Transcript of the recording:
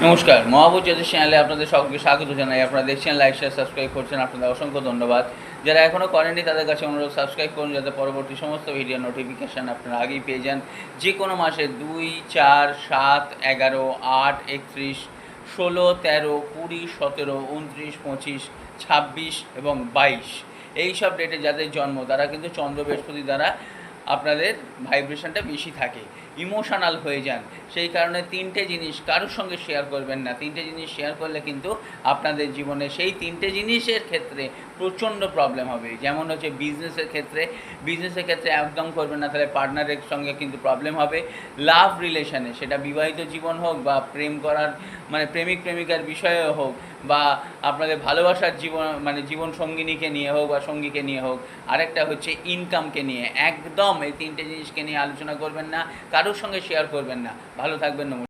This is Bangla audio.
নমস্কার, মহাবুর জ্যোতিষ চ্যানেলে আপনাদের সকলকে স্বাগত জানাই। আপনারা দেখছেন, লাইক শেয়ার সাবস্ক্রাইব করছেন, আপনাদের অসংখ্য ধন্যবাদ। যারা এখনও করেননি তাদের কাছে অনুরোধ, সাবস্ক্রাইব করুন যাতে পরবর্তী সমস্ত ভিডিও নোটিফিকেশান আপনারা আগেই পেয়ে যান। যে কোনো মাসে 2, 4, 7, 11, 8, 31, 16, 13, 20, 17, 29, 25, 26 এবং 22 এই সব ডেটে যাদের জন্ম তারা কিন্তু চন্দ্র বৃহস্পতি দ্বারা আপনাদের ভাইব্রেশনটা বেশি থাকে, ইমোশনাল হয়ে যান। সেই কারণে 3টে জিনিস কারোর সঙ্গে শেয়ার করবেন না। 3টে জিনিস শেয়ার করলে কিন্তু আপনাদের জীবনে সেই 3টে জিনিসের ক্ষেত্রে প্রচণ্ড প্রবলেম হবে। যেমন হচ্ছে বিজনেসের ক্ষেত্রে একদম করবেন না, তাহলে পার্টনারের সঙ্গে কিন্তু প্রবলেম হবে। লাভ রিলেশনে, সেটা বিবাহিত জীবন হোক বা প্রেম করার মানে প্রেমিক প্রেমিকার বিষয়ে হোক, বা আপনাদের ভালোবাসার জীবন সঙ্গিনীকে নিয়ে হোক বা সঙ্গীকে নিয়ে হোক। আরেকটা হচ্ছে ইনকামকে নিয়ে। একদম এই 3টে জিনিসকে নিয়ে আলোচনা করবেন না, কারোর সঙ্গে শেয়ার করবেন না। ভালো থাকবেন, নমস্কার।